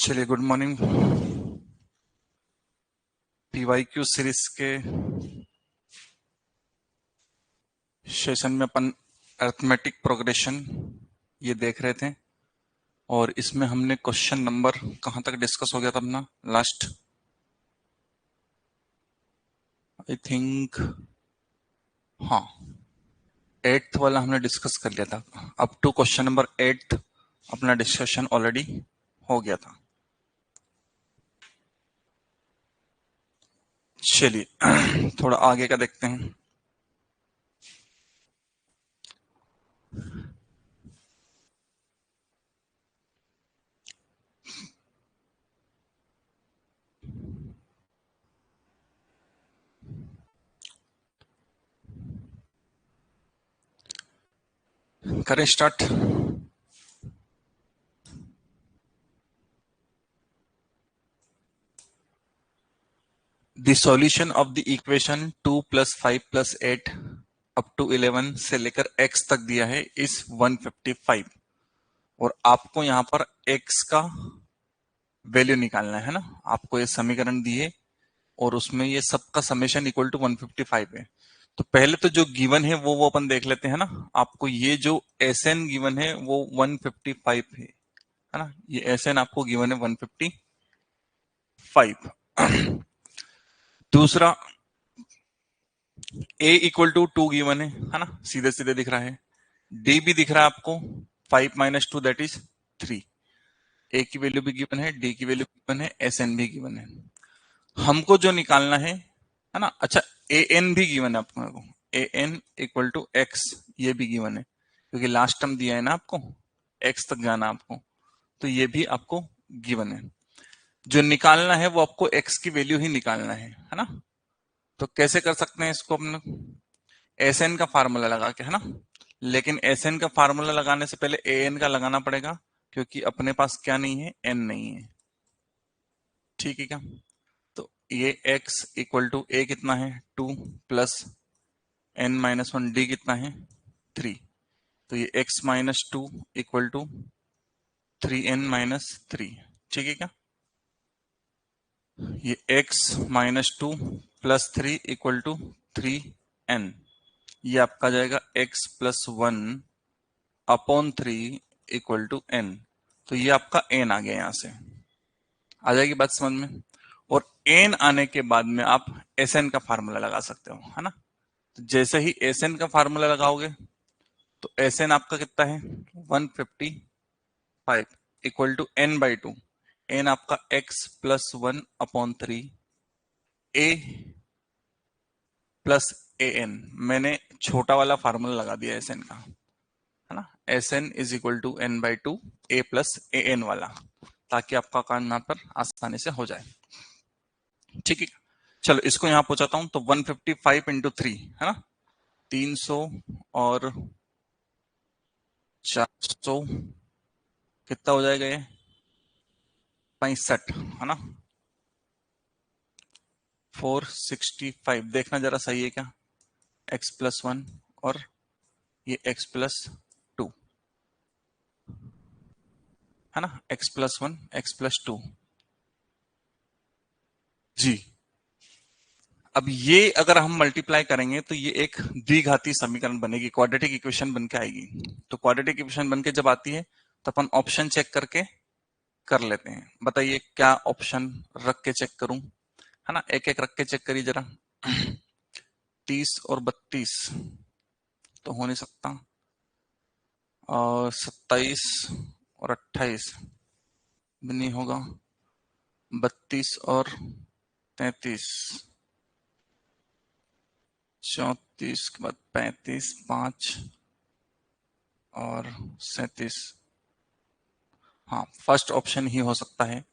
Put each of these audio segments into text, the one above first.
चलिए, good morning. PYQ series के session में अपन अरिथमेटिक प्रोग्रेशन ये देख रहे थे और इसमें हमने क्वेश्चन नंबर कहां तक डिस्कस हो गया था अपना लास्ट, आई थिंक, हाँ, 8th वाला हमने डिस्कस कर लिया था। अप टू क्वेश्चन नंबर 8 अपना डिस्कशन ऑलरेडी हो गया था। चलिए थोड़ा आगे का देखते हैं। करें start. The solution of the equation 2 + 5 + 8 up to 11 से लेकर x तक दिया है इस 155 और आपको यहाँ पर x का वैल्यू निकालना है ना। आपको ये समीकरण दिए और उसमें ये सबका समेशन इक्वल टू 155 है। तो पहले तो जो गिवन है वो अपन देख लेते हैं ना। आपको ये जो एस एन गिवन है वो 155 है ना। ये एस एन आपको गिवन है 155। दूसरा a इक्वल टू 2 गिवन है ना, सीधे सीधे दिख रहा है। d भी दिख रहा है आपको, 5 - 2 दैट इज 3। a की वैल्यू भी गिवन है, d की वैल्यू गिवन है, एस एन भी गिवन है। हमको जो निकालना है ना, अच्छा, ए एन भी गिवन है आपको, ए एन इक्वल टू एक्स, ये भी गिवन है क्योंकि लास्ट टर्म दिया है ना आपको, एक्स तक जाना आपको, तो ये भी आपको गिवन है। जो निकालना है वो आपको एक्स की वैल्यू ही निकालना है ना। तो कैसे कर सकते हैं इसको अपने, एस एन का फार्मूला लगा के, है ना। लेकिन एस एन का फार्मूला लगाने से पहले ए एन का लगाना पड़ेगा क्योंकि अपने पास क्या नहीं है, एन नहीं है। ठीक है क्या। तो ये x इक्वल टू ए कितना है 2 प्लस n-1 d कितना है 3। तो ये x - 2 इक्वल टू 3n-3। ठीक है क्या। ये x - 2 plus 3 equal to 3n। ये आपका जाएगा x + 1 upon 3 equal to n। तो ये आपका n आ गया, यहां से आ जाएगी बात समझ में। और n आने के बाद में आप sn का फार्मूला लगा सकते हो, है ना। तो जैसे ही sn का फार्मूला लगाओगे तो sn आपका कितना है 155 इक्वल टू n/2। n आपका x + 1 upon 3 a plus an। मैंने छोटा वाला फार्मूला लगा दिया sn का, है ना। sn is equal to n/2 a plus an वाला, ताकि आपका काम यहाँ पर आसानी से हो जाए। ठीक है, चलो इसको यहां पहुंचाता हूं। तो 155 × 3 है ना, 300 और 400 कितना हो जाएगा, ये 65 है ना। 465 देखना जरा सही है क्या, x + 1 और ये x + 2 है ना, x + 1 x + 2 जी। अब ये अगर हम मल्टीप्लाई करेंगे तो ये एक द्विघाती समीकरण बनेगी, क्वाड्रेटिक इक्वेशन बन के आएगी। तो क्वाड्रेटिक इक्वेशन बन के जब आती है तो अपन ऑप्शन चेक करके कर लेते हैं। बताइए क्या ऑप्शन रख के चेक करूं, है ना। एक एक रख के चेक करिए जरा। 30 और 32 तो हो नहीं सकता, और 27 और 28 भी नहीं होगा, 32 और 33, 34 के बाद 35, 5 और 37। हाँ, फर्स्ट ऑप्शन ही हो सकता है।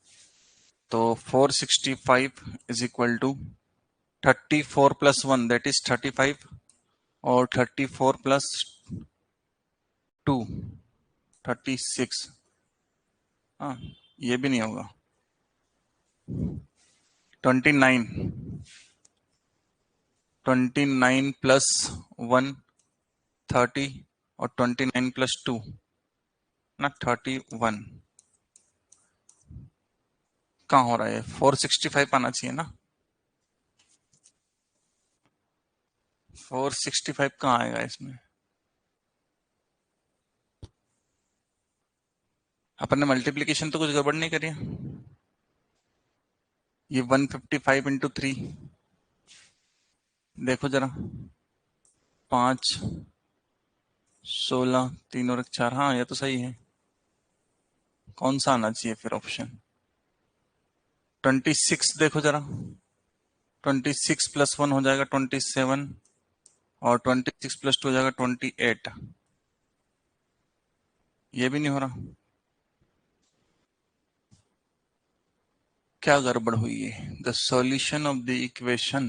तो 465 is equal to 34 + 1 that is 35 और 34 + 2 36। हाँ, ये भी नहीं होगा। 29 + 1 30 और 29 + 2 ना 31। कहाँ हो रहा है? 465 आना चाहिए ना। 465 कहाँ आएगा इसमें? अपन ने मल्टीप्लीकेशन तो कुछ गड़बड़ नहीं करी है। ये 155 × 3, देखो जरा, 5, 16, 3 और 4, हाँ ये तो सही है। कौन सा आना चाहिए फिर ऑप्शन? 26 देखो जरा, 26 + 1 हो जाएगा 27, और 26 + 2 हो जाएगा 28। ये भी नहीं हो रहा, क्या गड़बड़ हुई है? The solution of the equation,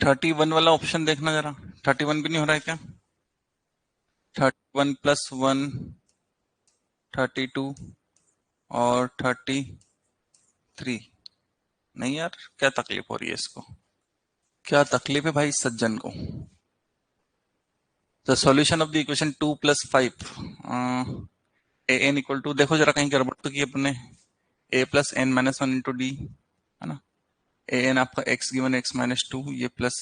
thirty one वाला ऑप्शन देखना जरा, 31 भी नहीं हो रहा है क्या? 31 + 1 32 और 33। नहीं यार, क्या तकलीफ हो रही है इसको? क्या तकलीफ है भाई इस सज्जन को? The solution of the equation 2 + 5 a n equal to, देखो जरा कहीं गड़बड़ तो की अपने, a + n - 1 × d, है ना। ए एन आपका x गिवन x-2, ये प्लस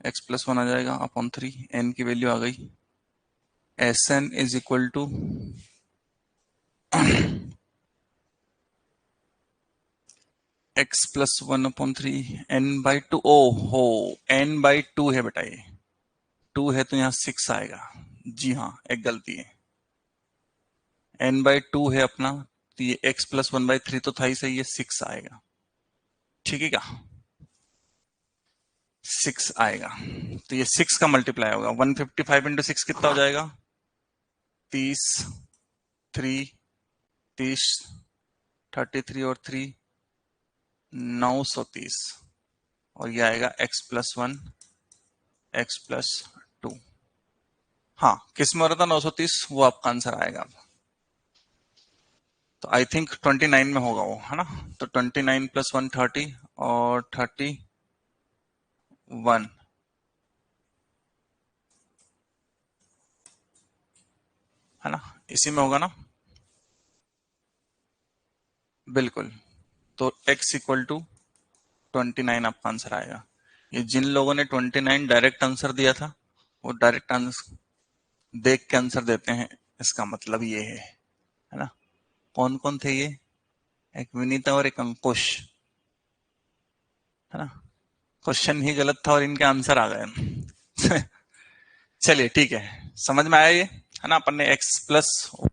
x + 1 आ जाएगा अपॉन 3, n की वैल्यू आ गई। S N is equal to x + 1/3 n/2। ओ हो, n/2 है बेटा, ये 2 है तो यहाँ 6 आएगा। जी हाँ, एक गलती है, n/2 है अपना, तो ये x + 1/3 तो था ही सही, ये 6 आएगा। ठीक है क्या? 6 आएगा, तो ये 6 का मल्टीप्लाई होगा। 155 × 6 कितना हो जाएगा? 30, 3, 30, 33 और 3, 930, और ये आएगा x + 1, x + 2। हाँ, किस में हो रहा था 930, वो आपका आंसर आएगा। तो आई थिंक 29 में होगा वो, है ना। तो 29 + 1 30 और 31, है ना, इसी में होगा ना। बिल्कुल। तो x = 29 आपका आंसर आएगा। ये जिन लोगों ने 29 डायरेक्ट आंसर दिया था, वो डायरेक्ट आंसर देख के आंसर देते हैं, इसका मतलब ये है ना। कौन कौन थे ये? एक विनीता और एक अंकुश, है ना। क्वेश्चन ही गलत था और इनके आंसर आ गए। चलिए ठीक है, समझ में आया ये, है ना। अपन ने x +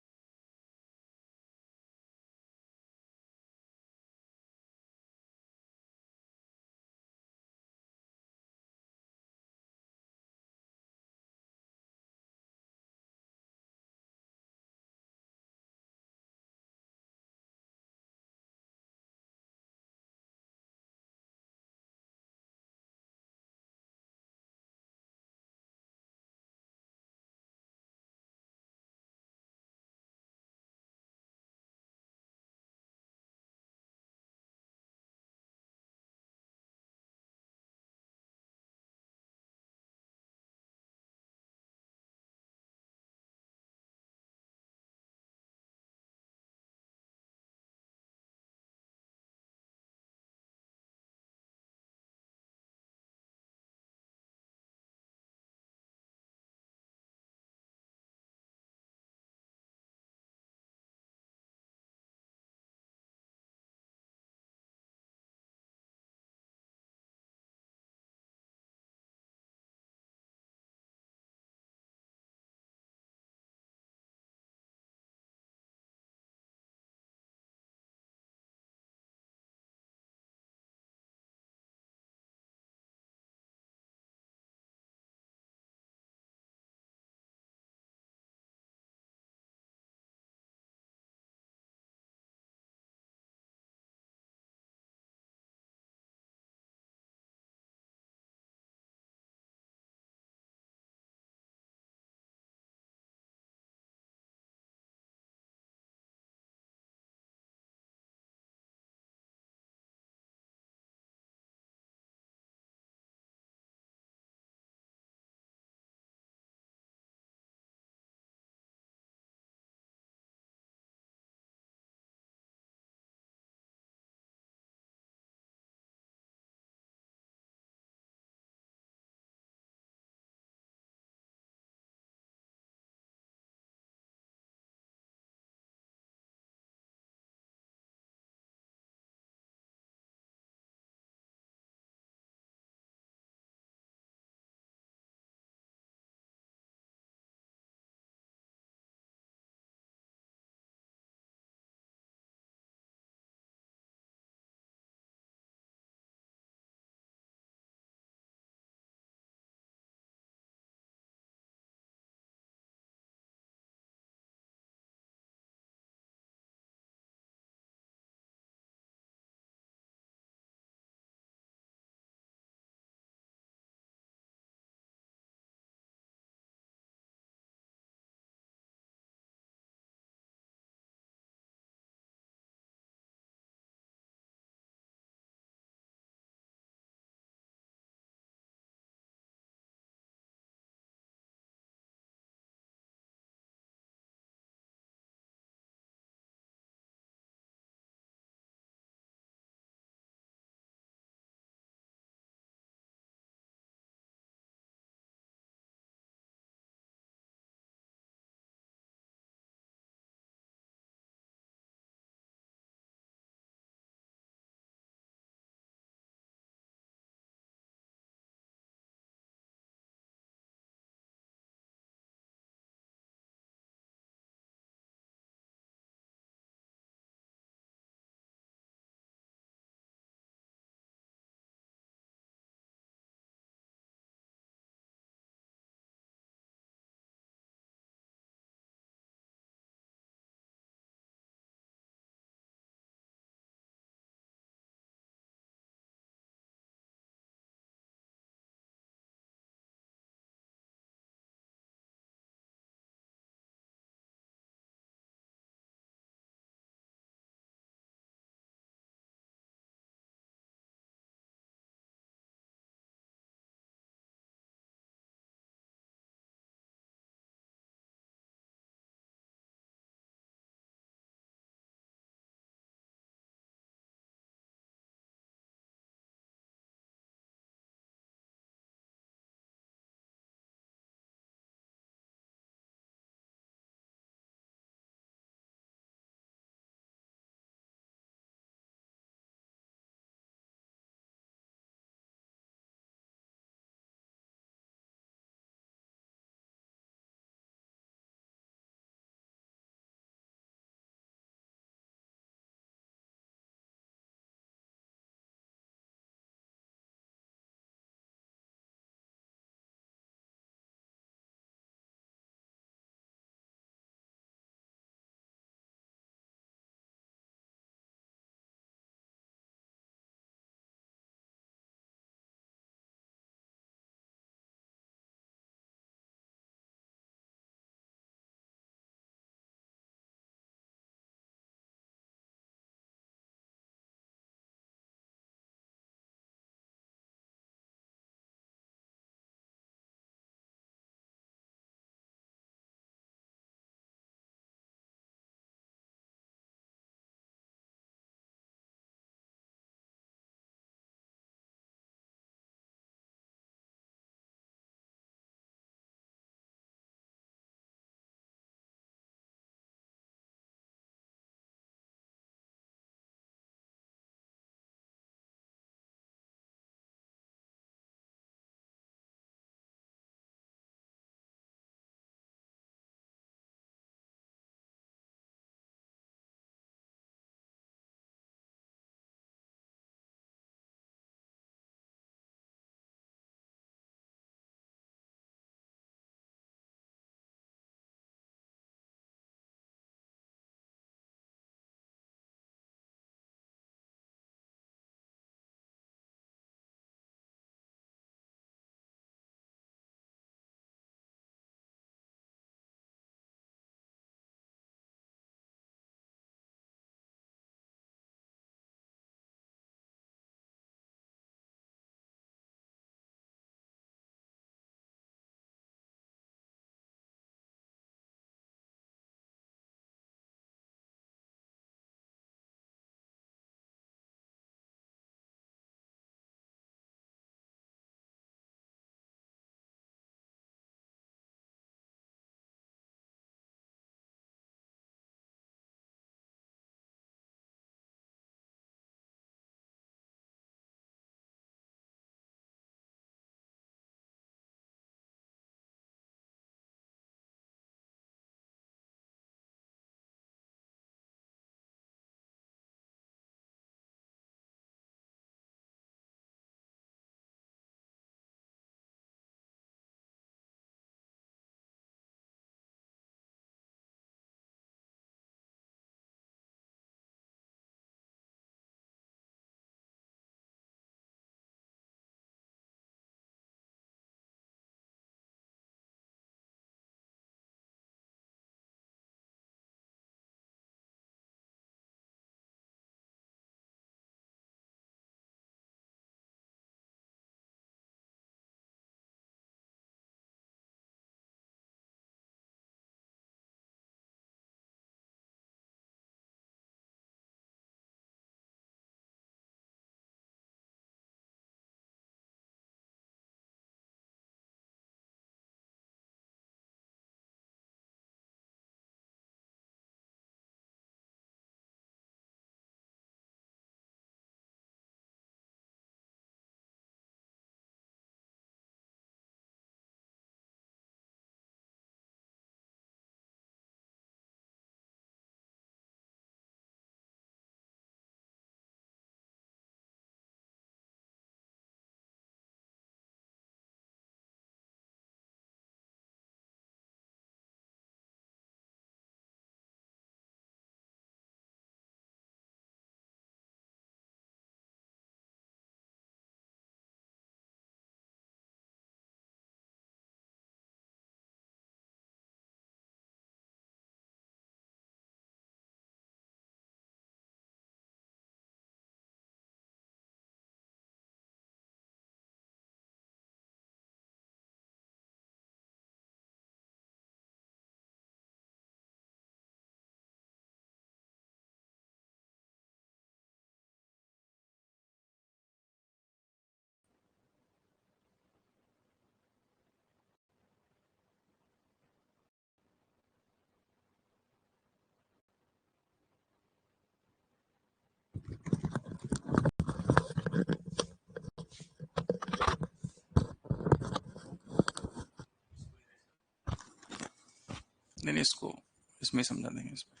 नहीं, इसको इसमें समझा देंगे, इसमें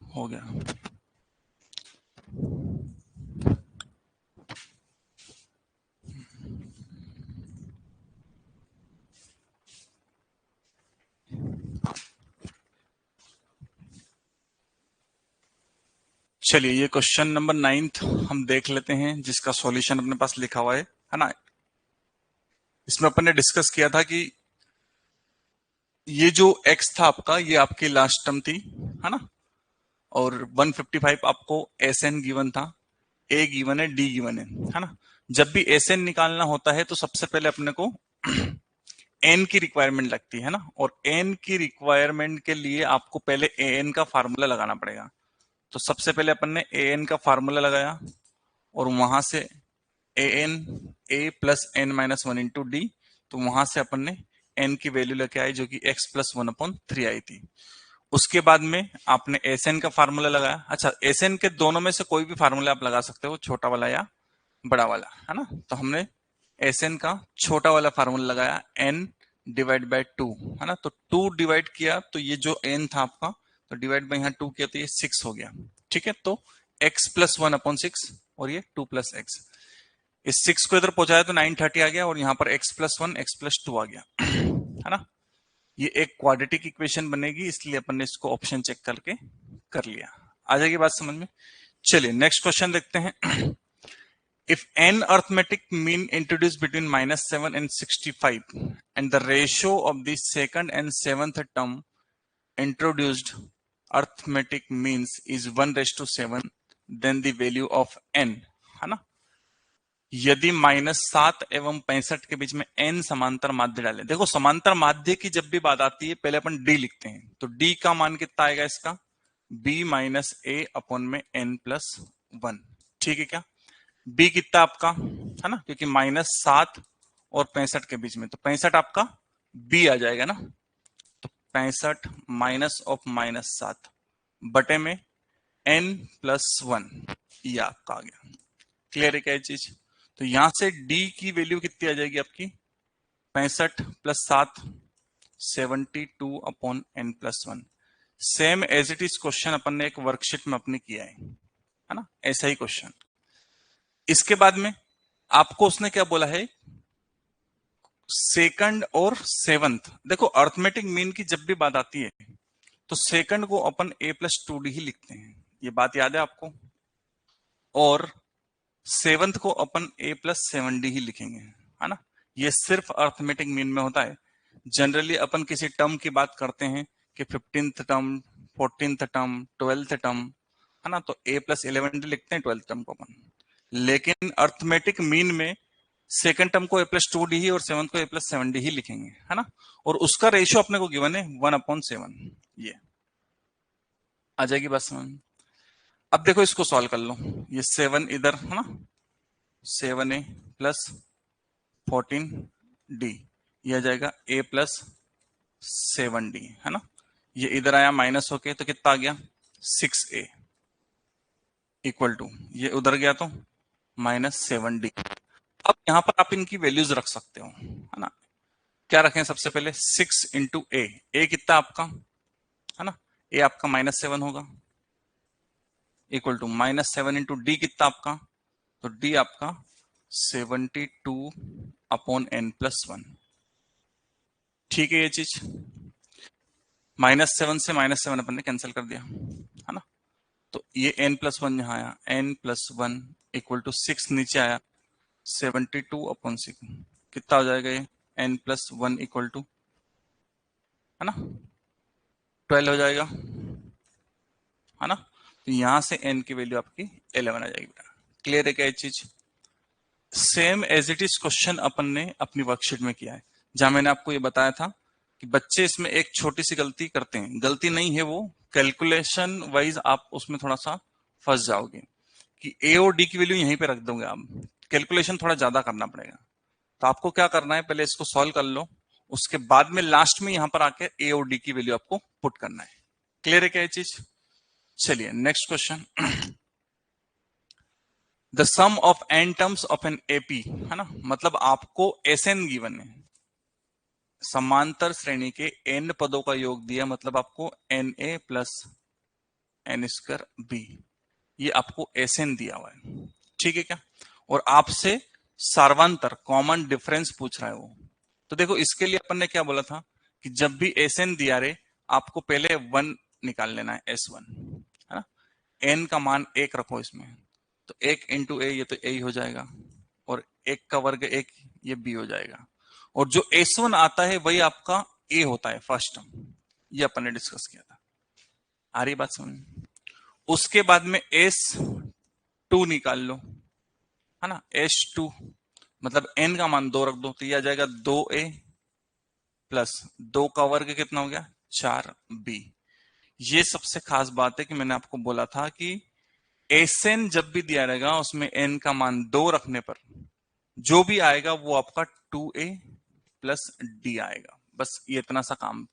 हो गया। चलिए, ये क्वेश्चन नंबर 9 हम देख लेते हैं, जिसका सॉल्यूशन अपने पास लिखा हुआ है ना। इसमें अपन ने डिस्कस किया था कि ये जो x था आपका, ये आपकी लास्ट टर्म थी, है ना, और 155 आपको SN गिवन था, A गिवन है, D गिवन है ना। जब भी SN निकालना होता है तो सबसे पहले अपने को N की रिक्वायरमेंट लगती है ना, और N की रिक्वायरमेंट के लिए आपको पहले AN का फार्मूला लगाना पड़ेगा। तो सबसे पहले अपन ने AN का फार्मूला लगाया, और वहां से AN A plus N minus 1 into D, तो वहां से अपन ने N की वैल्यू लेके आए, जो कि x प्लस 1/3 आई थी। उसके बाद में आपने SN का फार्मूला लगाया। अच्छा, SN के दोनों में से कोई भी फार्मूला आप लगा सकते हो, छोटा वाला या बड़ा वाला, है ना। तो हमने SN का छोटा वाला फार्मूला लगाया, n डिवाइड बाय 2, है ना। तो 2 डिवाइड किया, तो ये जो n था आपका, तो डिवाइड बाय यहाँ 2 किया तो ये 6 हो गया। ठीक है, तो x प्लस 1/6 और ये 2 प्लस एक्स। इस 6 को इधर पहुंचाया तो 930 आ गया, और यहाँ पर x प्लस 1 x प्लस 2 आ गया, है ना। ये एक क्वाड्रेटिक इक्वेशन बनेगी, इसलिए अपन ने इसको ऑप्शन चेक करके कर लिया। आ जाएगी बात समझ में। चलिए नेक्स्ट क्वेश्चन देखते हैं। If n arithmetic mean introduced between -7 and 65 and the ratio of the second and seventh term introduced arithmetic means is 1:7, then the value of n, है ना। यदि -7 एवं 65 के बीच में n समांतर माध्य डाले। देखो, समांतर माध्य की जब भी बात आती है पहले अपन d लिखते हैं, तो d का मान कितना आएगा इसका, b माइनस a अपॉन में n प्लस 1। ठीक है क्या, b कितना आपका, है ना, क्योंकि -7 और 65 के बीच में, तो 65 आपका b आ जाएगा ना। तो 65 माइनस ऑफ -7 बटे में n प्लस 1, ये आपका आ गया। क्लियर है क्या ये चीज। तो यहां से d की वैल्यू कितनी आ जाएगी आपकी, 65 plus 7, 72/n+1। Same as it is question अपन ने एक वर्कशीट में अपने किया है ना, ऐसा ही क्वेश्चन। इसके बाद में आपको उसने क्या बोला है, सेकंड और सेवंथ। देखो, अर्थमेटिक मीन की जब भी बात आती है तो सेकंड को अपन a+2d ही लिखते हैं, ये बात याद है आपको, और सेवंथ को अपन a+7d ही लिखेंगे, है ना। ये सिर्फ अर्थमेटिक मीन में होता है। जनरली अपन किसी टर्म की बात करते हैं कि 15th term, 14th term, 12th term, है ना, तो a+11d लिखते हैं 12th टर्म को अपन। लेकिन अर्थमेटिक मीन में सेकंड टर्म को a+2d ही और सेवंथ को a+7d ही लिखेंगे, है ना। और उसका रेशियो अपने को गिवन है 1/7। ये आ जाएगी बस समझ। अब देखो, इसको सॉल्व कर लो। ये 7 इधर, है ना, 7a प्लस 14d, ये आ जाएगा a+7d, है ना। ये इधर आया माइनस होके, तो कितना आ गया, 6a इक्वल टू, ये उधर गया तो -7d। अब यहां पर आप इनकी वैल्यूज रख सकते हो, है ना। क्या रखें सबसे पहले, 6 इंटू ए कितना आपका, है ना, ए आपका -7 होगा, इक्वल टू -7 इंटू डी कितना आपका, तो डी आपका 72/n+1। ठीक है, ये चीज -7 से -7 अपन ने कैंसिल कर दिया, है ना। तो ये n+1 यहाँ आया, n+1 इक्वल टू 6 नीचे आया, 72/6 कितना हो जाएगा ये, n+1 इक्वल टू, है ना, 12 हो जाएगा, है ना। तो यहां से n की वैल्यू आपकी 11 आ जाएगी बेटा। क्लियर है क्या ये चीज। Same as it is question अपन ने अपनी वर्कशीट में किया है, जहां मैंने आपको ये बताया था कि बच्चे इसमें एक छोटी सी गलती करते हैं, गलती नहीं है वो, कैलकुलेशन वाइज आप उसमें थोड़ा सा फंस जाओगे कि ए और डी की वैल्यू यहीं पे रख दोगे आप, कैलकुलेशन थोड़ा ज्यादा करना पड़ेगा। तो आपको क्या करना है, पहले इसको सॉल्व कर लो, उसके बाद में लास्ट में यहां पर आके ए और डी की वैल्यू आपको पुट करना है। क्लियर है क्या ये चीज। चलिए next question. The sum of N terms of N AP, है ना, मतलब आपको एस एन गिवन है, समांतर श्रेणी के n पदों का योग दिया, मतलब आपको na plus n square b, ये आपको Sn दिया हुआ है, ठीक है क्या। और आपसे सार्वंतर कॉमन डिफरेंस पूछ रहा है वो। तो देखो इसके लिए अपन ने क्या बोला था कि जब भी Sn दिया रहे आपको पहले 1 निकाल लेना है, S1 है ना। n का मान 1 रखो इसमें, तो 1 इंटू ए, ये तो a ही हो जाएगा, और 1 का वर्ग 1, ये b हो जाएगा। और जो S1 आता है वही आपका a होता है फर्स्ट टर्म, ये अपन ने डिस्कस किया था। आ रही बात समझ में। उसके बाद में S2 निकाल लो, है ना। S2 मतलब n का मान 2 रख दो, तो ये आ जाएगा 2a प्लस 2 का वर्ग कितना हो गया, 4b। ये सबसे खास बात है कि मैंने आपको बोला था कि Sn जब भी दिया रहेगा उसमें n का मान 2 रखने पर जो भी आएगा वो आपका 2a प्लस d आएगा। बस ये इतना सा काम,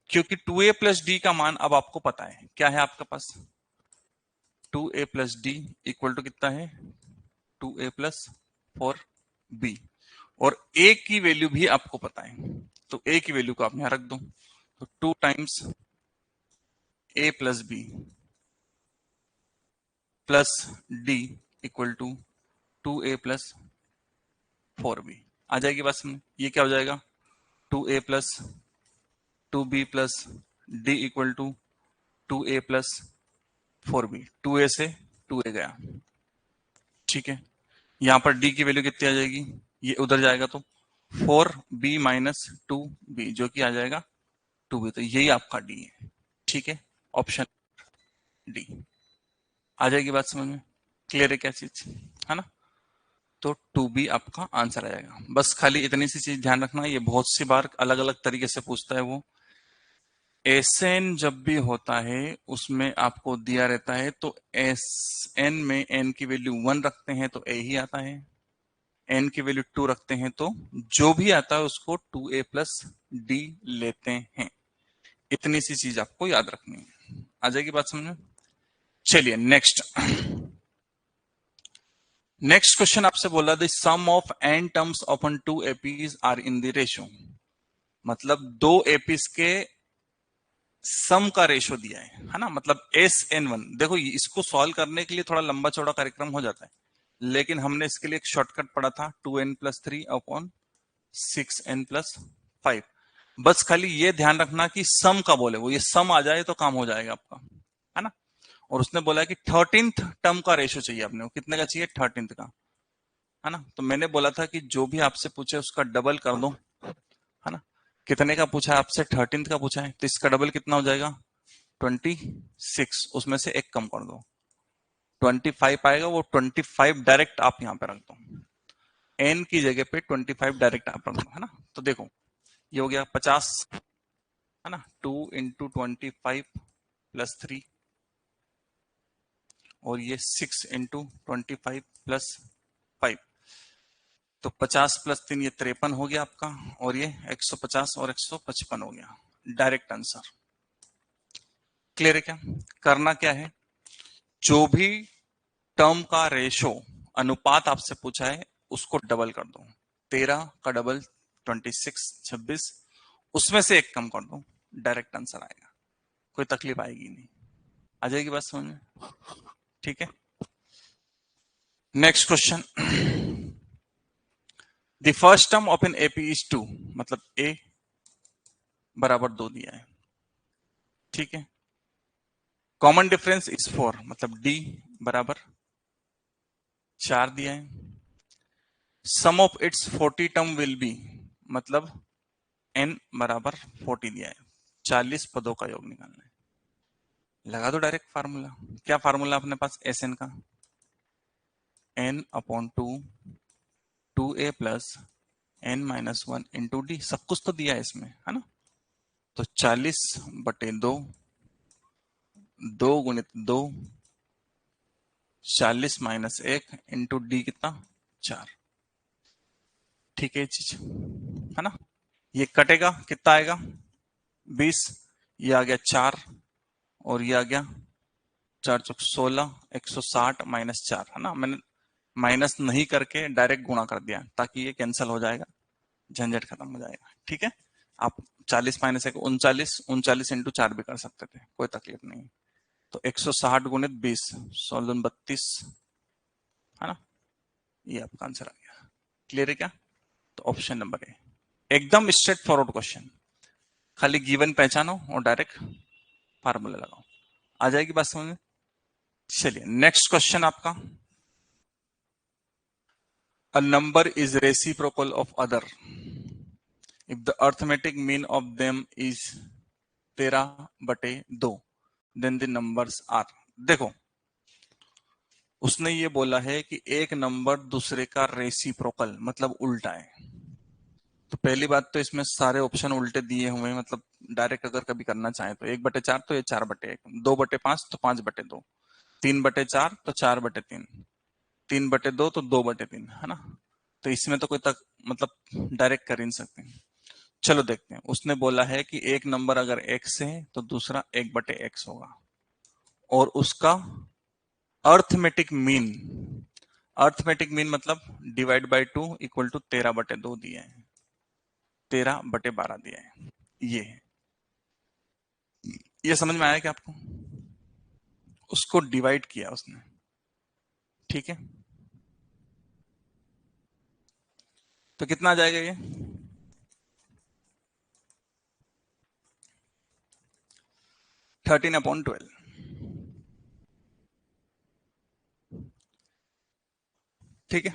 क्योंकि 2a प्लस डी का मान अब आपको पता है क्या है आपके पास, 2a plus d equal to कितना है, 2a प्लस 4b। और a की वैल्यू भी आपको पता है, तो a की वैल्यू को आप यहां रख दो, तो 2 times a plus b plus d equal to 2a plus 4b। आ जाएगी बात समझ। ये क्या हो जाएगा, 2a plus 2b plus d equal to 2a plus 4b। 2a से 2a गया, ठीक है। यहां पर d की वैल्यू कितनी आ जाएगी, ये उधर जाएगा तो 4b माइनस 2b, जो कि आ जाएगा 2b। तो यही आपका d है, ठीक है, ऑप्शन डी। आ जाएगी बात समझ में, क्लियर है क्या चीज, है ना। तो 2b आपका आंसर आ जाएगा। बस खाली इतनी सी चीज ध्यान रखना, ये बहुत सी बार अलग अलग तरीके से पूछता है वो। Sn जब भी होता है उसमें आपको दिया रहता है, तो Sn में n की वैल्यू 1 रखते हैं तो a ही आता है, n की वैल्यू 2 रखते हैं तो जो भी आता है उसको 2a प्लस डी लेते हैं। इतनी सी चीज आपको याद रखनी है। आ जाएगी बात समझ में। चलिए नेक्स्ट। नेक्स्ट क्वेश्चन आपसे बोला the sum of n terms upon 2 APs are in the ratio, मतलब 2 एपीज के सम का रेशो दिया है ना, मतलब Sn1। देखो इसको सॉल्व करने के लिए थोड़ा लंबा चौड़ा कार्यक्रम हो जाता है, लेकिन हमने इसके लिए एक शॉर्टकट पढ़ा था, 2n plus 3 upon 6n plus 5। बस खाली ये ध्यान रखना कि सम का बोले वो, ये सम आ जाए तो काम हो जाएगा आपका, है ना। और उसने बोला कि 13th टर्म का रेशो चाहिए आपने, वो कितने का चाहिए, 13th का, है ना। तो मैंने बोला था कि जो भी आपसे पूछे उसका डबल कर दो, है ना। कितने का पूछा है आपसे, 13th का पूछा है, तो इसका डबल कितना हो जाएगा, 26। उसमें से एक कम कर दो, 25 आएगा, वो 25 डायरेक्ट आप यहां पे रख दो, n की जगह पे 25 डायरेक्ट आप रख दो, है ना। तो देखो ये हो गया 50, है ना, 2 इंटू 25 प्लस 3, और ये 6 इंटू 25 प्लस 5। तो 50 प्लस 3 ये 53 हो गया आपका, और ये 150 और 155 हो गया, डायरेक्ट आंसर। क्लियर है क्या। करना क्या है, जो भी टर्म का रेशो अनुपात आपसे पूछा है उसको डबल कर दो, 13 का डबल 26, 26, उसमें से एक कम कर दो, डायरेक्ट आंसर आएगा, कोई तकलीफ आएगी नहीं। आ जाएगी बात समझ में, ठीक है। Next question, the first term of an AP is 2, मतलब ए बराबर 2 दिया है, ठीक है। कॉमन डिफरेंस इज 4, मतलब डी बराबर 4 दिया है। Sum of its 40 term will be, मतलब n बराबर 40 दिया है, 40 पदों का योग निकालना है। लगा दो डायरेक्ट फार्मूला। क्या फार्मूला अपने पास, Sn का n upon 2 2a plus n minus 1 into D, सब कुछ तो दिया है इसमें, है ना। तो 40/2, 2 गुणित 2, 40 माइनस 1 इंटू डी कितना, 4। ठीक है चीज, है ना। ये कटेगा कितना आएगा, 20, ये आ गया 4, और ये आ गया 4 चौक 16, 160 माइनस 4, है ना। मैंने माइनस नहीं करके डायरेक्ट गुणा कर दिया ताकि ये कैंसिल हो जाएगा, झंझट खत्म हो जाएगा। ठीक है, आप 40 माइनस 39, 39 इंटू 4 भी कर सकते थे, कोई तकलीफ नहीं। तो 160 गुणित 20, 16 32, है ना, ये आपका आंसर आ गया। क्लियर है क्या? तो ऑप्शन नंबर ए एकदम स्ट्रेट फॉरवर्ड क्वेश्चन, खाली गिवन पहचानो और डायरेक्ट फार्मूला लगाओ, आ जाएगी बात समझ में। चलिए नेक्स्ट क्वेश्चन आपका, a number is reciprocal of other if the arithmetic mean of them is 13/2 then the numbers are। देखो उसने ये बोला है कि एक नंबर दूसरे का रेसिप्रोकल मतलब उल्टा है। तो पहली बात तो इसमें सारे ऑप्शन उल्टे दिए हुए हैं, मतलब डायरेक्ट अगर कभी करना चाहे तो 1/4 तो ये 4/1, 2/5 तो 5/2, 3/4 तो 4/3, 3/2 तो 2/3, है ना। तो इसमें तो कोई तक मतलब डायरेक्ट कर ही नहीं सकते। चलो देखते हैं, उसने बोला है कि एक नंबर अगर x है तो दूसरा 1/x होगा और उसका अर्थमेटिक मीन, अर्थमेटिक मीन मतलब डिवाइड बाय 2 इक्वल टू 13/2 दिया है, 13/12 दिया है। ये समझ में आया क्या आपको? उसको डिवाइड किया उसने, ठीक है। तो कितना आ जाएगा ये? 13/12। ठीक है,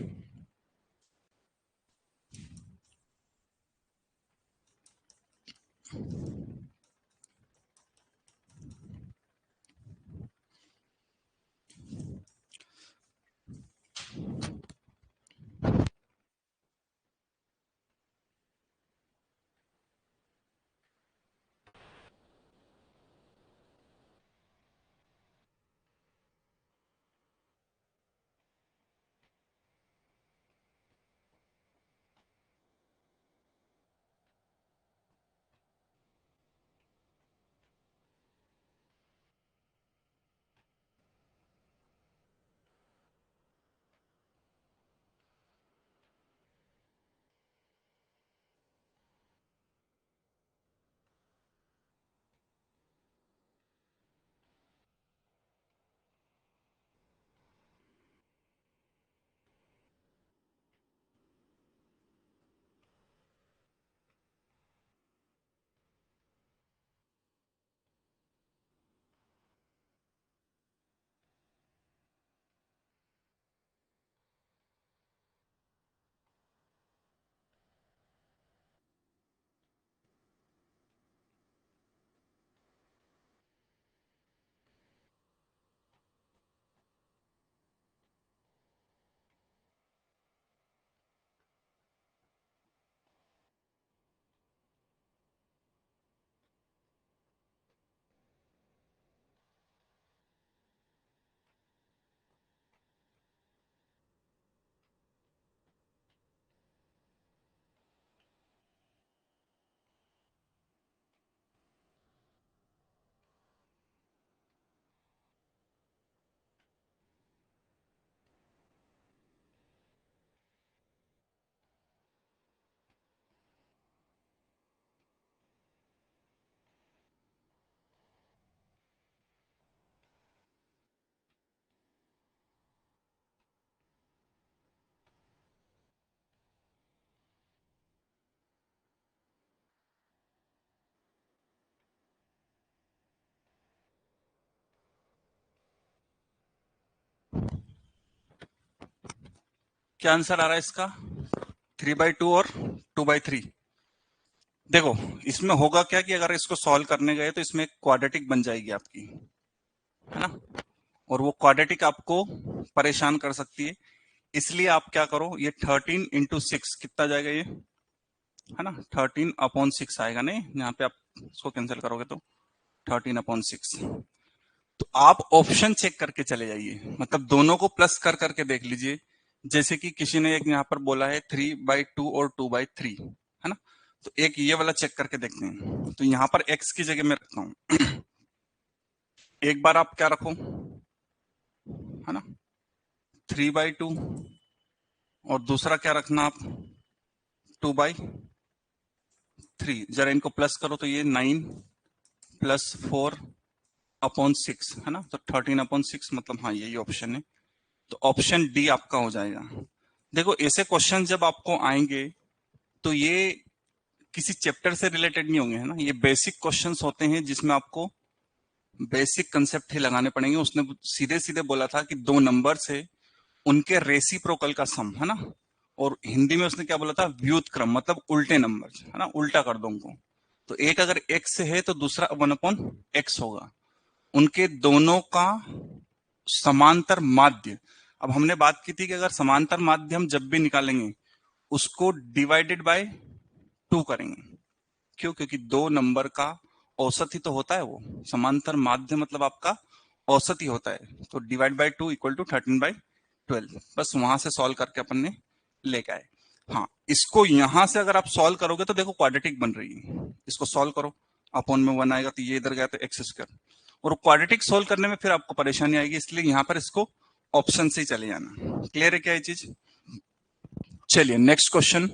क्या आंसर आ रहा है इसका? 3/2 और 2/3। देखो इसमें होगा क्या कि अगर इसको सॉल्व करने गए तो इसमें क्वाड्रेटिक बन जाएगी आपकी, है ना, और वो क्वाड्रेटिक आपको परेशान कर सकती है। इसलिए आप क्या करो, ये 13 × 6 कितना जाएगा ये, है ना, 13/6 आएगा। नहीं यहाँ पे आप इसको कैंसिल करोगे तो 13/6। तो आप ऑप्शन चेक करके चले जाइए, मतलब दोनों को प्लस कर करके देख लीजिए। जैसे कि किसी ने एक यहाँ पर बोला है 3/2 और 2/3, है ना, तो एक ये वाला चेक करके देखते हैं। तो यहाँ पर x की जगह मैं रखता हूं एक बार आप क्या रखो, है ना, 3/2 और दूसरा क्या रखना आप 2/3। 3, जरा इनको प्लस करो तो ये 9 प्लस 4 अपॉन 6 है ना, तो 13 अपॉन 6 मतलब हाँ यही ऑप्शन है। तो ऑप्शन डी आपका हो जाएगा। देखो ऐसे क्वेश्चन जब आपको आएंगे तो ये किसी चैप्टर से रिलेटेड नहीं होंगे, है ना, ये बेसिक क्वेश्चंस होते हैं जिसमें आपको बेसिक कंसेप्ट ही लगाने पड़ेंगे। उसने सीधे सीधे बोला था कि दो नंबर से उनके रेसिप्रोकल का सम, है ना, और हिंदी में उसने क्या बोला था, व्युत क्रम, मतलब उल्टे नंबर, है ना, उल्टा कर दो उनको। तो एक अगर x से है तो दूसरा 1/x होगा, उनके दोनों का समांतर माध्य। अब हमने बात की थी कि अगर समांतर माध्य हम जब भी निकालेंगे उसको डिवाइडेड बाय 2 करेंगे। क्यों? क्योंकि दो नंबर का औसत ही तो होता है वो, समांतर माध्य मतलब आपका औसत ही होता है। तो डिवाइड बाय 2 इक्वल टू 13/12, बस वहां से सॉल्व करके अपन ने लेके आए। हाँ, इसको यहां से अगर आप सॉल्व करोगे तो देखो क्वाड्रेटिक बन रही है, इसको सॉल्व करो, अपॉन में 1 आएगा तो ये इधर गया तो x², और क्वाड्रेटिक सॉल्व करने में फिर आपको परेशानी आएगी, इसलिए यहां पर इसको ऑप्शन से ही चले जाना। क्लियर है क्या ये चीज? चलिए next question,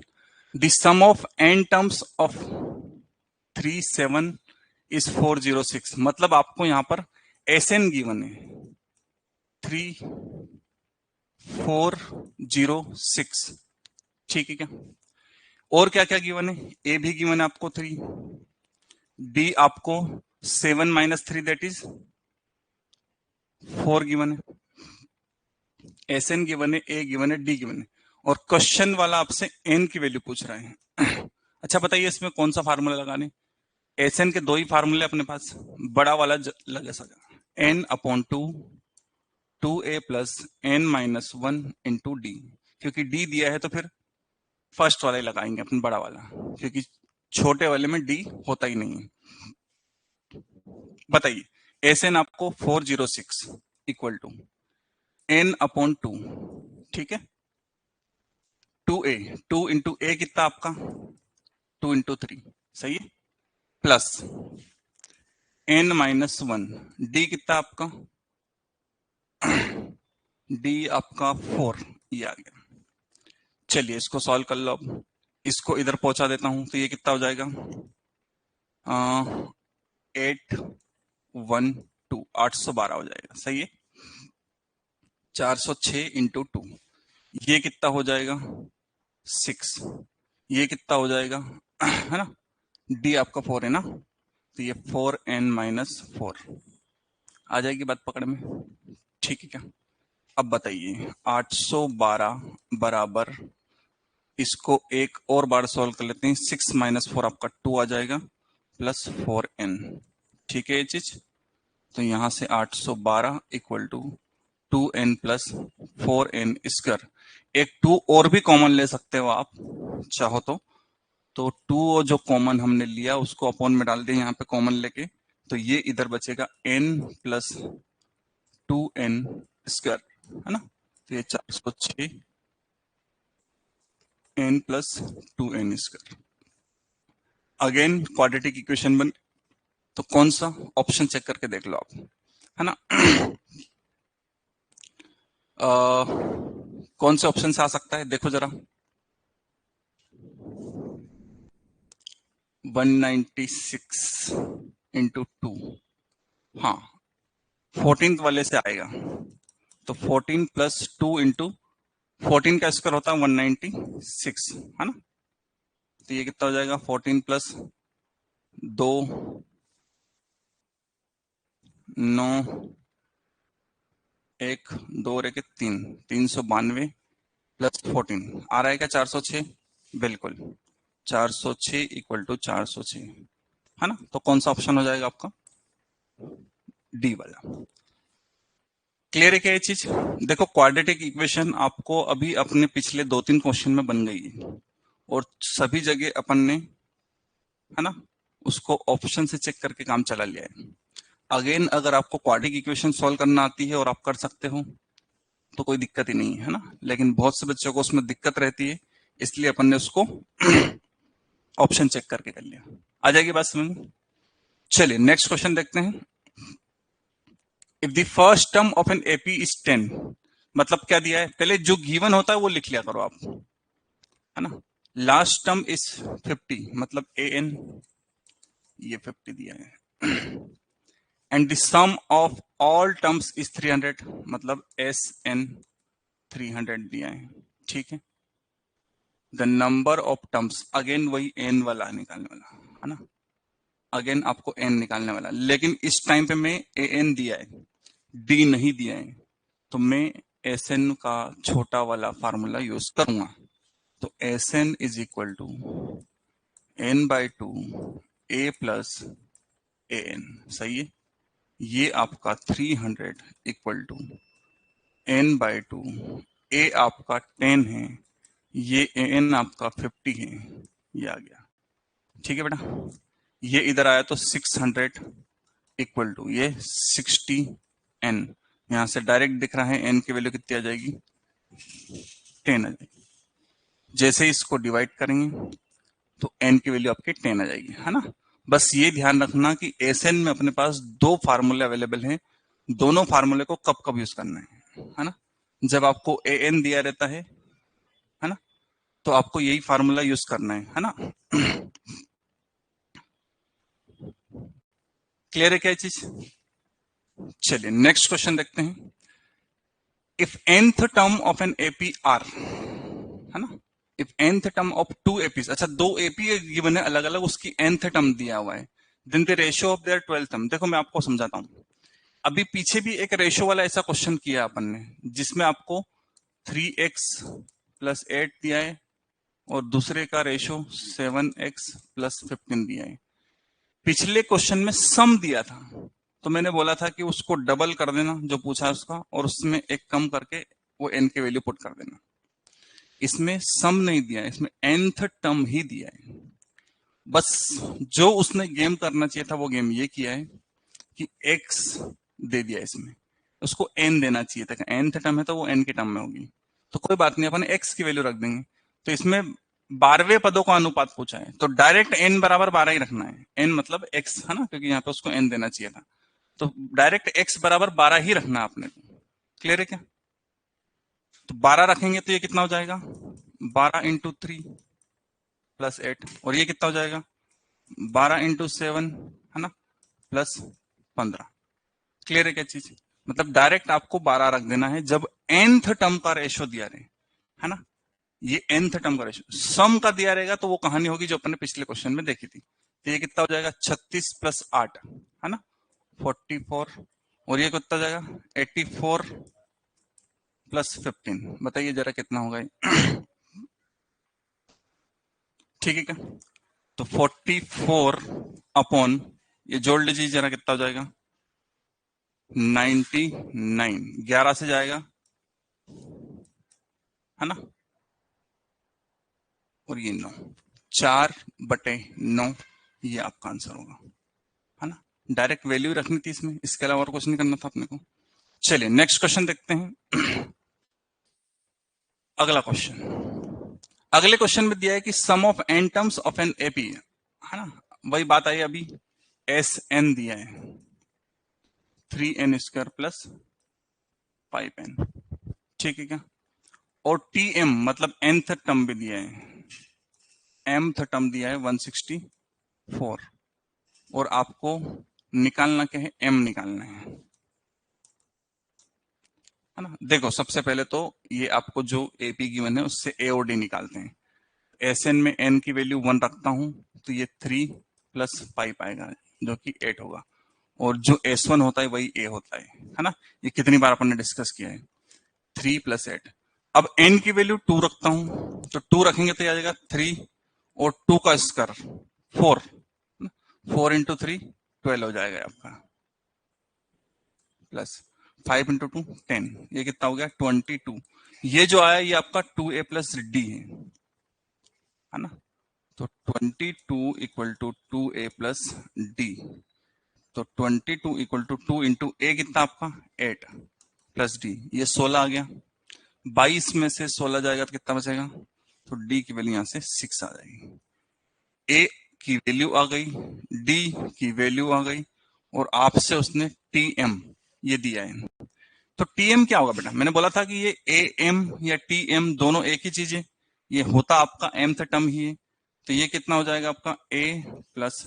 the sum of n terms of 3 7 is 406, मतलब आपको यहां पर Sn गिवन है 3406, ठीक है क्या? और क्या क्या गिवन है? ए भी गिवन है आपको 3, डी आपको 7 - 3 दैट इज 4 गिवन है, Sn गिवन है, ए गिवन है, डी गिवन है, और क्वेश्चन वाला आपसे n की वैल्यू पूछ रहा है। अच्छा बताइए इसमें कौन सा फार्मूला लगाने? Sn के दो ही फार्मूले अपने पास, बड़ा वाला लगा सका, n/2 2a plus n-1 into D, क्योंकि डी दिया है तो फिर फर्स्ट वाला ही लगाएंगे अपन, बड़ा वाला, क्योंकि छोटे वाले में डी होता ही नहीं है। बताइए Sn आपको 406 इक्वल टू n/2, ठीक है, 2a, 2 इंटू ए कितना आपका 2 इंटू 3, सही है, प्लस n-1, डी कितना आपका डी आपका 4, ये आ गया। चलिए इसको सॉल्व कर लो, अब इसको इधर पहुंचा देता हूं तो ये कितना हो जाएगा 812 हो जाएगा, सही है, 406 इंटू 2, ये कितना हो जाएगा 6, ये कितना हो जाएगा है ना, डी आपका 4 है ना, तो ये 4n-4 आ जाएगी बात पकड़ में, ठीक है क्या? अब बताइए 812 बराबर, इसको एक और बार सॉल्व कर लेते हैं, 6 - 4 आपका 2 आ जाएगा, प्लस 4n, ठीक है ये चीज। तो यहां से 812 equal to 2n plus 4n², एक 2 और भी कॉमन ले सकते हो आप चाहो तो 2 जो कॉमन हमने लिया उसको अपॉन में डाल दिया यहाँ पे कॉमन लेके, तो ये इधर बचेगा n प्लस 2n², है ना, तो ये 406 n plus 2n²। Again quadratic equation बन, तो कौन सा ऑप्शन चेक करके देख लो आप, है ना। कौन से ऑप्शन से आ सकता है देखो जरा, 196 इंटू 2, हाँ 14th वाले से आएगा, तो 14 प्लस 2 इंटू 14 का स्क्वायर होता है 196, है ना, तो ये कितना हो जाएगा 14 प्लस 2 9 1 2 और 1 3 392 प्लस 14 आ रहा है क्या 406, बिल्कुल 406 इक्वल टू 406, है ना, तो कौन सा ऑप्शन हो जाएगा आपका डी वाला। क्लियर है क्या ये चीज? देखो क्वाड्रेटिक इक्वेशन आपको अभी अपने पिछले 2-3 क्वेश्चन में बन गई है, और सभी जगह अपन ने, है ना, उसको ऑप्शन से चेक करके काम चला लिया है। अगेन अगर आपको क्वाड्रेटिक इक्वेशन सॉल्व करना आती है और आप कर सकते हो तो कोई दिक्कत ही नहीं है ना, लेकिन बहुत से बच्चों को उसमें दिक्कत रहती है, इसलिए अपन ने उसको ऑप्शन चेक करके कर लिया। आ जाएगी बात समझ में? चलिए नेक्स्ट क्वेश्चन देखते हैं। If the first term of an AP is 10, मतलब क्या दिया है, पहले जो गिवन होता है वो लिख लिया करो आप, है ना, लास्ट टर्म इज 50 मतलब ए एन, ये 50 दिया है, and the sum of all terms is 300 मतलब एस एन 300 दिया है, ठीक है। The number of terms, again वही एन वाला निकालने वाला है ना, अगेन आपको एन निकालने वाला, लेकिन इस टाइम पे मैं ए एन दिया है, डी नहीं दिया है, तो मैं एस एन का छोटा वाला फार्मूला यूज करूंगा। तो S N is equal to N by two A plus A N, सही है। ये आपका 300 equal to N by two, A आपका 10 है, ये ए एन आपका 50 है, ये आ गया, ठीक है बेटा। ये इधर आया तो 600 इक्वल टू ये 60 एन, यहां से डायरेक्ट दिख रहा है एन की वैल्यू कितनी आ जाएगी, 10 आ जाएगी। जैसे ही इसको डिवाइड करेंगे तो एन की वैल्यू आपकी 10 आ जाएगी, है ना। बस ये ध्यान रखना कि एस एन में अपने पास दो फार्मूले अवेलेबल हैं, दोनों फार्मूले को कब कब यूज करना है ना। जब आपको ए एन दिया रहता है ना, तो आपको यही फार्मूला यूज करना है ना। क्लियर है क्या चीज? चलिए नेक्स्ट क्वेश्चन देखते हैं। If nth term of N AP are, है ना, if nth term of two APs, अच्छा दो एपी गिवन है अलग अलग, उसकी nth टर्म दिया हुआ है, then the ratio of their 12th term. देखो मैं आपको समझाता हूं, अभी पीछे भी एक रेशियो वाला ऐसा क्वेश्चन किया अपन ने, जिसमें आपको 3x प्लस 8 दिया है और दूसरे का रेशियो 7x प्लस 15 दिया है। पिछले क्वेश्चन में सम दिया था, तो मैंने बोला था कि उसको डबल कर देना जो पूछा है उसका, और उसमें एक कम करके वो n के वैल्यू पुट कर देना। इसमें सम नहीं दिया है, इसमें nth टर्म ही दिया है। बस जो उसने गेम करना चाहिए था वो गेम ये किया है कि x दे दिया, इसमें उसको n देना चाहिए था, nth टर्म है तो वो n के टर्म में होगी, तो कोई बात नहीं, अपन x की वैल्यू रख देंगे। तो इसमें 12वें पदों का अनुपात पूछा है, तो डायरेक्ट n बराबर 12 ही रखना है, n मतलब x है ना, क्योंकि यहाँ पे उसको n देना चाहिए था, तो डायरेक्ट x बराबर 12 ही रखना है आपने को। क्लियर है क्या? तो 12 रखेंगे तो ये कितना हो जाएगा, 12 इंटू 3 प्लस 8, और ये कितना हो जाएगा 12 इंटू 7 है ना प्लस 15। क्लियर है क्या चीज? मतलब डायरेक्ट आपको 12 रख देना है जब nth टर्म का रेशो दिया रहे, है ना। ये nth टर्म का रेशो सम का दिया रहेगा तो वो कहानी होगी जो अपन ने पिछले क्वेश्चन में देखी थी। तो ये कितना हो जाएगा 36 प्लस 8 है ना 44, और ये कितना हो जाएगा 84 प्लस 15, बताइए जरा कितना होगा ठीक है क्या? तो 44 अपॉन ये जोड़ लीजिए जरा कितना हो जाएगा 99, 11 से जाएगा है ना, और ये 9, 4/9 ये आपका आंसर होगा, है ना। डायरेक्ट वैल्यू रखनी थी इसमें, इसके अलावा और कुछ नहीं करना था अपने को। चलिए नेक्स्ट क्वेश्चन देखते हैं। अगला क्वेश्चन, अगले क्वेश्चन में दिया है कि sum of N terms of N AP, है ना, वही बात आई अभी, एस एन दिया है 3n² प्लस 5n, ठीक है क्या, और टी एम मतलब nth टर्म भी दिया है, mth टर्म दिया है 164, और आपको निकालना क्या है, m निकालना है ना। देखो सबसे पहले तो ये आपको जो एपी गिवन है उससे ए और डी निकालते हैं। एस एन में n की वैल्यू 1 रखता हूं तो ये 3 प्लस 5 आएगा जो कि 8 होगा, और जो S1 होता है वही A होता है ना। ये कितनी बार अपन ने डिस्कस किया है, 3 प्लस 8। अब n की वैल्यू 2 रखता हूं तो 2 रखेंगे तो आ जाएगा 3, और 2 का स्क्वायर 4, 4 इंटू 3 12 हो जाएगा आपका, प्लस 5 इंटू 2 10, ये कितना हो गया 22। ये जो आया ये आपका 2a प्लस डी है ना, तो 22 equal to 2a plus D, तो 22 इक्वल टू 2 इंटू ए कितना आपका 8 प्लस डी, ये 16 आ गया, 22 में से 16 जाएगा तो कितना बचेगा, तो डी की वैल्यू यहां से 6 आ जाएगी, ए की वैल्यू आ गई, डी की वैल्यू आ गई, और आपसे उसने टी एम ये दिया है। तो टीएम क्या होगा बेटा, मैंने बोला था कि ये ए एम या टी एम दोनों एक ही चीज है, ये होता आपका mth टर्म ही है, तो ये कितना हो जाएगा आपका a plus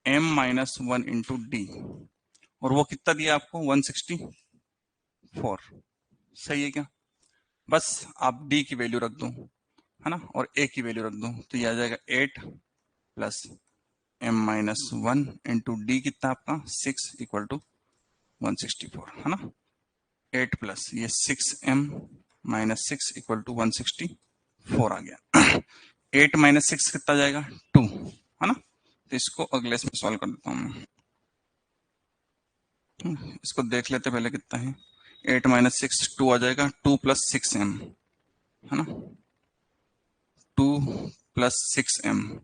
m minus 1 into D, और वो कितना दिया आपको 164। सही है क्या? बस आप d की वैल्यू रख दो, है ना, और a की वैल्यू रख दो, तो ये आ जाएगा 8 plus m minus 1 into D, कितना आपका 6 इक्वल टू 164, है ना। 8 प्लस ये 6m माइनस 6 इक्वल टू 164 आ गया। 8 माइनस 6 कितना जाएगा 2, है ना। तो इसको अगले इसमें सॉल्व कर देता हूँ मैं। इसको देख लेते पहले कितना है। 8 माइनस 6 2 आ जाएगा, 2 प्लस 6m, है ना, 2 plus 6m,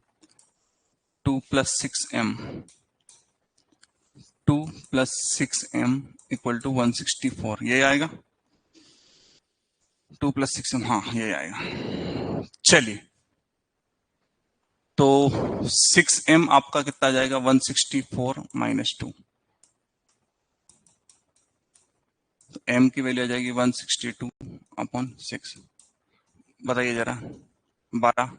2 plus 6m, 2 plus 6m equal to 164, ये आएगा। 2 प्लस 6m, हाँ ये आएगा। चलिए, तो 6m आपका कितना जाएगा 164 माइनस 2, तो m की वैल्यू आ जाएगी 162 अपॉन 6। बताइए जरा, 12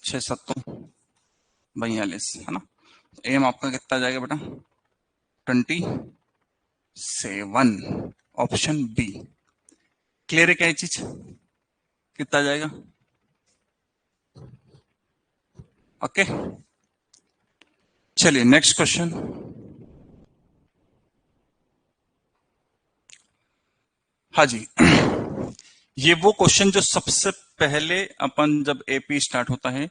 6 7 42, है ना। m आपका कितना जाएगा बेटा 27, ऑप्शन बी। क्लियर है क्या ये चीज? कितना जाएगा? ओके, चलिए नेक्स्ट क्वेश्चन। हाँ जी, ये वो क्वेश्चन जो सबसे पहले अपन जब एपी स्टार्ट होता है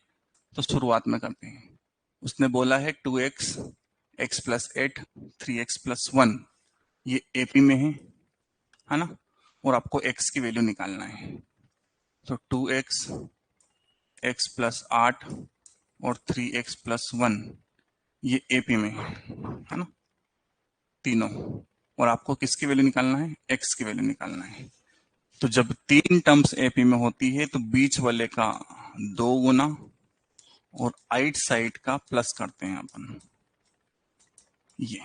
तो शुरुआत में करते हैं। उसने बोला है 2x x plus 8 3x plus 1, ये एपी में है ना, और आपको x की वैल्यू निकालना है। तो 2x x प्लस 8 और 3x प्लस 1, ये एपी में है ना, तीनों। और आपको किसकी वैल्यू निकालना है? x की वैल्यू निकालना है। तो जब तीन टर्म्स एपी में होती है तो बीच वाले का 2 गुना और आइट साइड का प्लस करते हैं अपन, ये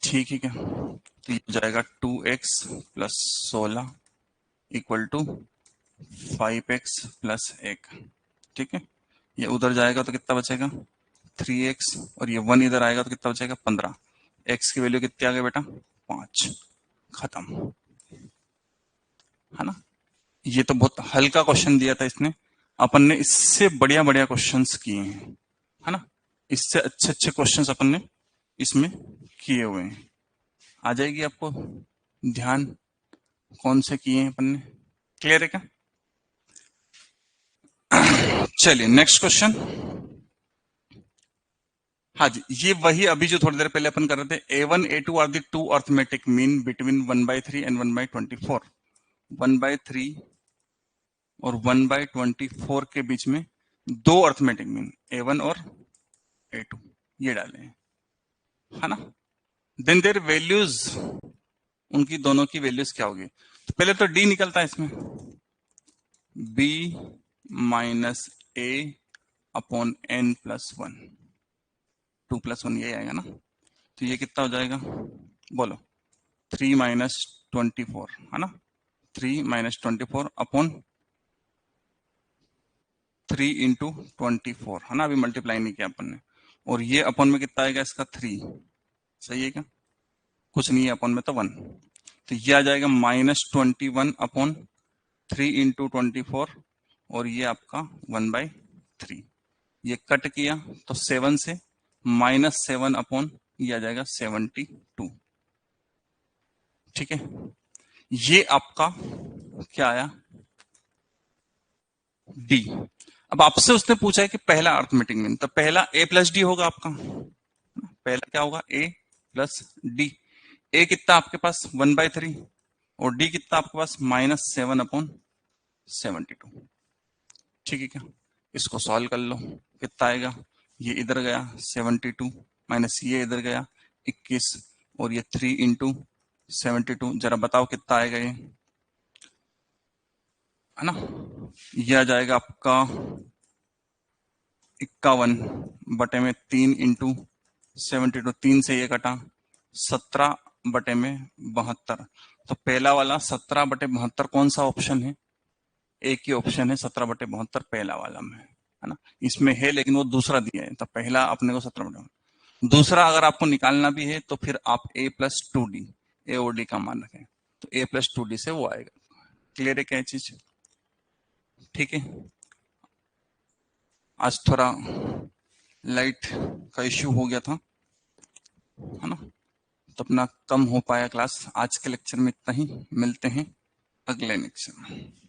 ठीक है क्या? तो ये हो जाएगा 2x plus 16 equal to 5x plus 1, ठीक है। ये उधर जाएगा तो कितना बचेगा 3x, और ये 1 इधर आएगा तो कितना बचेगा 15। x की वैल्यू कितनी आ गई बेटा 5, खत्म, है ना। ये तो बहुत हल्का क्वेश्चन दिया था इसने, अपन ने इससे बढ़िया बढ़िया क्वेश्चंस किए हैं, है ना। इससे अच्छे अच्छे क्वेश्चंस अपन ने इसमें किए हुए हैं। आ जाएगी आपको ध्यान कौन से किए हैं अपन ने। क्लियर है क्या? चलिए नेक्स्ट क्वेश्चन। हाँ जी, ये वही अभी जो थोड़ी देर पहले अपन कर रहे थे। A1 A2 are the two arithmetic mean between 1/3 and 1/24। 1/3 और 1/24 के बीच में दो अर्थमेटिक मीन A1 और A2 ये डाले हैं, है ना। देन देयर वैल्यूज, उनकी दोनों की वैल्यूज क्या होगी? तो पहले तो D निकलता है इसमें, B minus A upon n plus 1, 2 plus 1 ये आएगा ना। तो ये कितना हो जाएगा बोलो? 3 माइनस 24, है ना। 3 माइनस 24 अपॉन 3 इंटू 24, है ना, अभी मल्टीप्लाई नहीं किया अपन ने। और ये अपॉन में कितना आएगा इसका 3, सही है क्या? कुछ नहीं है अपॉन में तो 1, तो ये आ जाएगा -21 अपॉन 3 इंटू 24, और ये आपका 1/3। ये कट किया तो 7 से -7 अपॉन ये आ जाएगा 72, ठीक है। ये आपका क्या आया डी। अब आपसे उसने पूछा है कि पहला अर्थमेटिक मीन, तो पहला ए प्लस डी होगा आपका। पहला क्या होगा? ए प्लस डी। ए कितना आपके पास 1/3 और डी कितना आपके पास -7 अपॉन 72, ठीक है क्या? इसको सॉल्व कर लो, कितना आएगा? ये इधर गया 72 माइनस ये इधर गया 21, और ये 3 इंटू 72, जरा बताओ कितना आएगा ये, है ना। ये आ जाएगा आपका 51 बटे में 3 इंटू 72, 3 से ये कटा 17 बटे में 72। तो पहला वाला 17/72 कौन सा ऑप्शन है? एक ही ऑप्शन है 17/72 पहला वाला में, है ना। इसमें है लेकिन वो दूसरा दिया है, तो पहला अपने को 17/72। दूसरा अगर आपको निकालना भी है तो फिर आप a+2d, ए और डी का मान रखें, तो a+2d से वो आएगा। क्लियर है क्या चीज? ठीक है। आज थोड़ा लाइट का इश्यू हो गया था, है ना, तो अपना कम हो पाया क्लास। आज के लेक्चर में इतना ही, मिलते हैं अगले लेक्चर में।